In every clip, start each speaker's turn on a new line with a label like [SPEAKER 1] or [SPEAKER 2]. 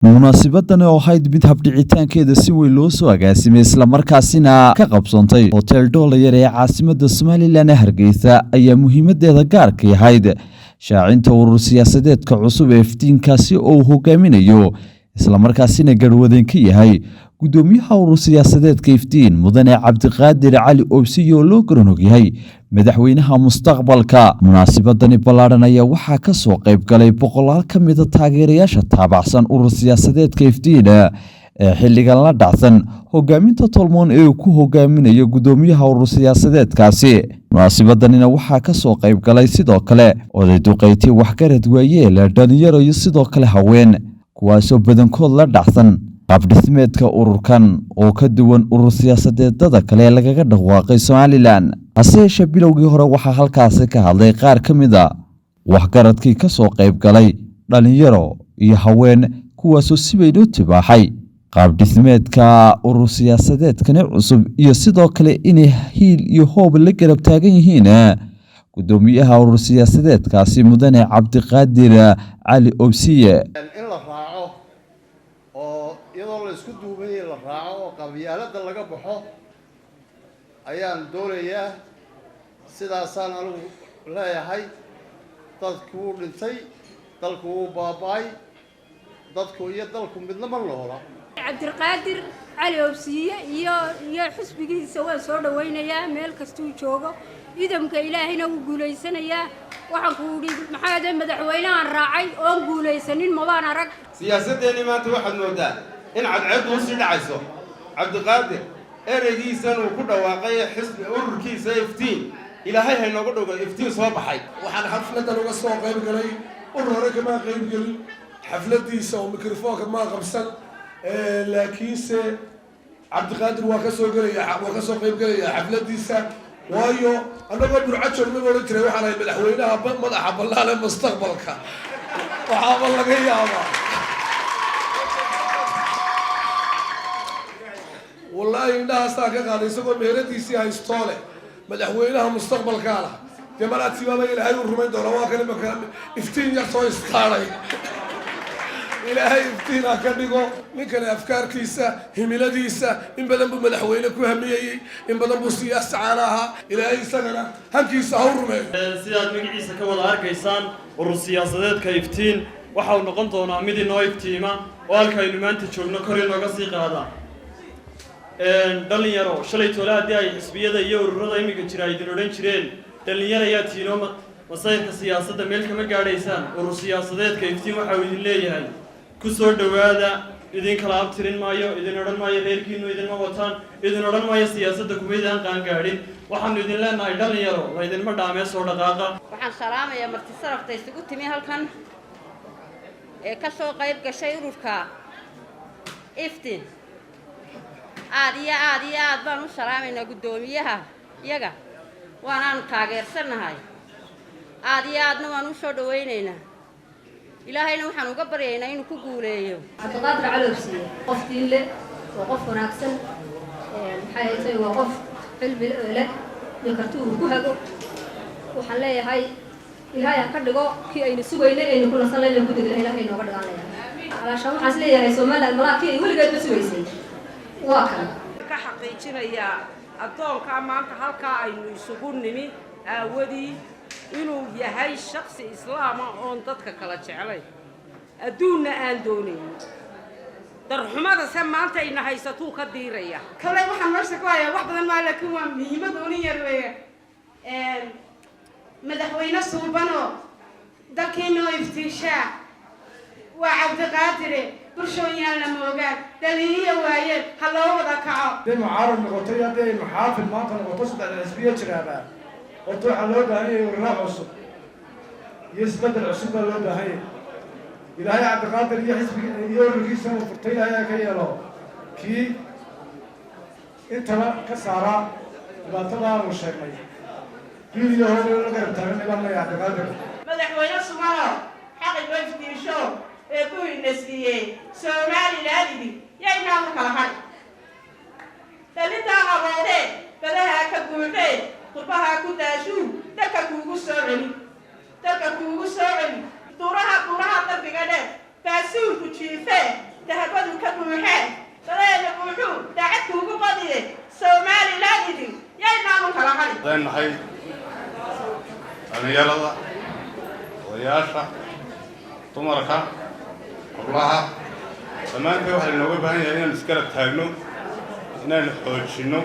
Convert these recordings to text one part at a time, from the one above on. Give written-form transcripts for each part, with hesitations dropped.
[SPEAKER 1] munaasabadani oo ahayd mid habdhicitaankeeda si weyn loo soo agaasimay isla markaasina ka qabsoontay hotel Doolayar ee caasimadda Somaliland ee Hargeysa ayaa muhiimadeeda gaarka ahayd shaacinta urur siyaasadeedka cusub ee iftiinkaasi oo uu hogaaminayo isla markaasina garwadeen ka yahay gudoomiyaha urur siyaasadeedka iftiin mudane Cabdiqaadir Cali Oobsiyo oo loo garanog yahay madaxweynaha mustaqbalka. munaasabadani ballaaran ayaa waxaa ka soo qayb galay boqolaal ka mid ah taageerayaasha taabacsan urur siyaasadeedka iftiin ee xilligan la dhacsan hogaaminta tolmoon ee uu ku hogaaminayo gudoomiyaha urur siyaasadeedkaasi. munaasabadanina waxaa ka soo qayb galay sidoo kale oday duqeyti waxgarad waayeel dhalinyaro iyo sidoo kale haween kuwaasoo badankood la dhacsan qaab-dhismeedka ururkan oo ka duwan urur siyaasadeedada kale lagaga dhawaaqay Somaliland. hase yeeshee bilowgii hore waxaa halkaasi ka hadlay qaar ka mid ah waxgaradkii ka soo qayb galay dhalinyaro iyo haween kuwaasoo si weyn u tibaaxay qaab-dhismeedka urur siyaasadeedkani cusub iyo sidoo kale inay hiil iyo hoob la garab taagan yihiin gudoomiyaha urur siyaasadeedkaasi mudane Cabdiqaadir Cali Oobsiye.
[SPEAKER 2] iyadoo la isku duubay la raaco oo qabyaalada laga baxo ayaan doonayaa sidaasaan anigu leeyahay dadku uu dhintay dalku uu baabay dadku iyo dalku midna ma noola.
[SPEAKER 3] Cabdiqaadir Cali Oobsiye iyo xisbigiisa waan soo dhaweynayaa meel kasta uu joogo idamka ilaahayna uu guuleysanayaa waxaan ku yiri maxaa madaxweynaha raacay oo guuleysanin ma baan arag
[SPEAKER 4] siyaasadeeni maanta waxaad moodaa in cadceed uu si dhacayso. Cabdiqaadir ereygiisan uu ku dhawaaqay xisbi ururkiisa iftiin ilaahay hay nooga dhago iftiin soo baxay.
[SPEAKER 5] waxaan xafladan uga soo qayb galay urur hore kama qayb galin xafladiisa oo mikrofoonka ma qabsan laakiinse Cabdiqaadir waa ka soo qayb galaya xafladiisa waayo anagoo burcajo ma oran jiray waxaan ahay madaxweynaha madaxa ballaaran ee mustaqbalka waxaaba laga yaabaa wallahi indhahaasaan ka qaaday isagoo meheradiisii haystoole madaxweynaha mustaqbalkaana dee maraad sibaaba ilaahay u rumayn doona waa kan imaka iftiin yar soo istaaray ilaahay iftiina ka dhigo ninkani afkaarkiisa himiladiisa in badan buu madaxweyne ku hamiyey in badan buu siyaasi caan ahaa ilaahay isagana hankiisa ha u rumeeyo.
[SPEAKER 6] sidaad magaciisa ka wada arkaysaan urur siyaasadeedka iftiin waxa uu noqon doonaa mid inoo iftiima oo halkaynu maanta joogno kor inooga sii qaada. dhalinyaro shalay toole haddii ay xisbiyada iyo ururada imika jira ay idin odhan jireen dhalinyaro ayaa tiino masayrka siyaasadda meel kama gaadhaysaan urur siyaasadeedka iftiin waxa uu idin leeyahay ku soo dhawaada idin kala abtirin maayo idin odhan maayo reerkiinu idinma wataan idin odhan maayo siyaasadda kumaydaan qaangaadhin waxaanu idin leenahay dhalinyaro la idinma dhaamee soo dhaqaaqa.
[SPEAKER 7] waxaan salaamayaa marti sarafta isugu timi halkan ee ka soo qayb gashay ururka iftiin aad baan u salaamaynaa gudoomiyaha iyaga waanaanu taageersanahay aadna waan u soo dhaweynaynaa ilaahayna waxaan uga baryaynaa inuu ku guuleeyo.
[SPEAKER 8] Cabdiqaadir Cali Oobsiye qof diinle oo qof wanaagsan maxay waa qof cilmi leh iyo karti uu ku hago waxaan leeyahay ilaahay ka dhigo kii aynu sugaynay aynu ku nasanayno ku digay ilaahay nooga dhigaanaya alaasha waxaas leeyahay Soomaaliland malaakii ay weligeed ma sugaysay waa kan
[SPEAKER 9] ka xaqiijinaya adoonka maanta halka aynu isugu nimi aawadii inuu yahay shakhsi islaam ah oo dadka kala jeclay adduunna aan doonayn darxumada se maanta ina haysato ka diiraya
[SPEAKER 10] kale waxaan meesha ku hayaa wax badan ma laakiin waa muhiimad oo yar weeye madaxweyne suubano dalkeena iftiisha waa Cabdiqaadir bulshooyinka la moogaa daliyo waaye haloo wada kaco
[SPEAKER 5] dee mucaarad noqotay hadday maxaafil maanta noqoto saddex xisbiya jiraaba horta waxaa loo baahan yahay urur cusub iyo isbedel cusub baa loo baahan yahay ilaahay Cabdiqaadir iyo xisbiga iyo ururkiisa uu furtay ayaa ka yeelo kii intaba ka saara dhibaatada uu sheegay iyo hore la garab taagan ilaa Cabdiqaadir
[SPEAKER 10] madaxweyne Soomaaliya xaqi way fiirsho ee ku inasiiyay Somaliland yayna kala hay talinta aroode badaha ka guuxay qurbaha ku daashu dadka kuugu soo celi duraha darbiga dheer baasuul ku jiifay ka buuxeen sareena buuxuu daacadku ugu qadiye Somaliland idin yaynaan kala hadin
[SPEAKER 2] leenahay dhalinyarada odayaasha dumarka qurbaha dhammaanteen waxaa inooga baahan yahay inaan iskala taagno inaan xoojinno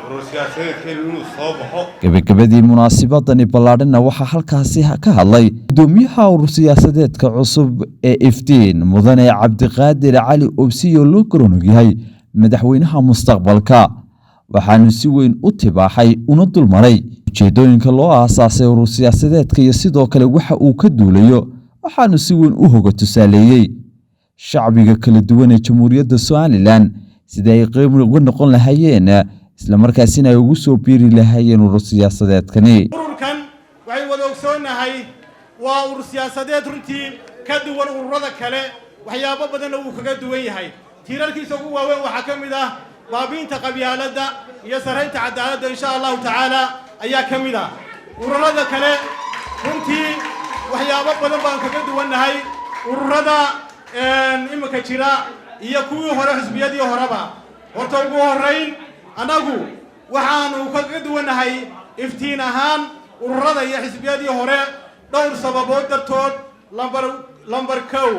[SPEAKER 2] urur siyaasadeedkeenu inuu soo baxo.
[SPEAKER 1] gabagabadii munaasabadani ballaadhina waxaa halkaasi ka hadlay gudoomiyaha urur siyaasadeedka cusub ee iftiin mudane cabdiqaadir cali obsiyo loo garonog yahay madaxweynaha mustaqbalka waxaanu si weyn u tibaaxay una dulmaray ujeedooyinka loo aasaasay urur siyaasadeedka iyo sidoo kale waxa uu ka duulayo waxaanu si weyn u hoga tusaaleeyey shacbiga kala duwan ee jamhuuriyadda Somaliland sida ay qayb uga noqon lahaayeen isla markaasina ay ugu soo biiri lahaayeen urur siyaasadeedkani.
[SPEAKER 5] ururkan waxay wada ogsoonahay waa urur siyaasadeed runtii ka duwan ururada kale waxyaabo badan uu kaga duwan yahay tiirarkiisa ugu waaweyn waxaa ka mid ah baabiinta qabyaaladda iyo saraynta cadaaladda insha Allah taala ayaa ka mid ah ururada kale runtii waxyaabo badan baan kaga duwanahay ururada imika jira iyo kuwii hore xisbiyadii horeba horta ugu horeyn anagu waxaanu kaga duwanahay iftiin ahaan ururada iyo xisbiyadii hore dhowr sababood dartood lambar kow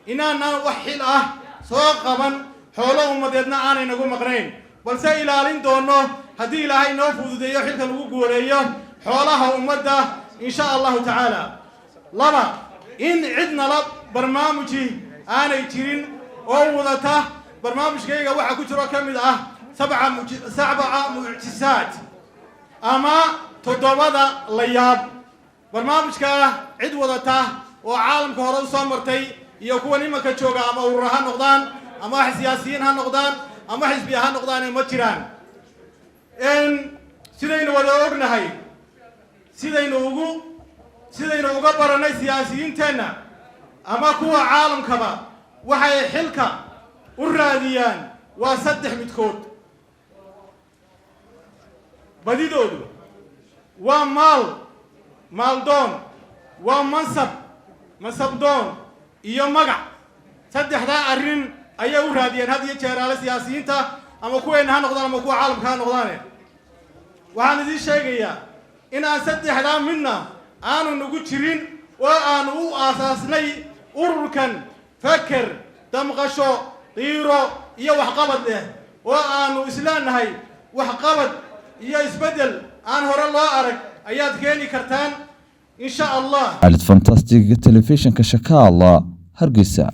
[SPEAKER 5] inaanaan wax xil ah soo qaban xoolo ummadeedna aanay nagu maqnayn balse ilaalin doono haddii ilaahay noo fududeeyo xilkan ugu guuleeyo xoolaha ummadda insha allahu tacaala laba in cidnala barnaamiji aanay jirin oo wadata barnaamijkayga waxaa ku jiro ka mid ah sabca mucjisaad ama toddobada la yaab barnaamijka cid wadata oo caalamka hore u soo martay iyo kuwa nimanka jooga ama urur ha noqdaan ama siyaasiyiin ha noqdaan ama xisbiya ha noqdaan ma jiraan sidaynu wada ognahay sidaynu uga baranay siyaasiyiinteenna ama kuwa caalamkaba waxay xilka u raadiyaan waa saddex midkood badidoodu waa maaldoon waa mansabdoon iyo magac saddexdaa arrin ayay u raadiyeen had iyo jeeraale siyaasiyiinta ama kuweenna ha noqdaan ama kuwa caalamka ha noqdaane waxaan idiin sheegayaa in aan saddexdaa midna aanu nagu jirin oo aanu u aasaasnay ururkan faker damqasho qiiro iyo waxqabad leh oo aanu isleenahay waxqabad iyo isbeddel aan hore loo arag ayaad keeni kartaan insha Allah.
[SPEAKER 1] Fantastic Television ka Shakaala Hargeysa.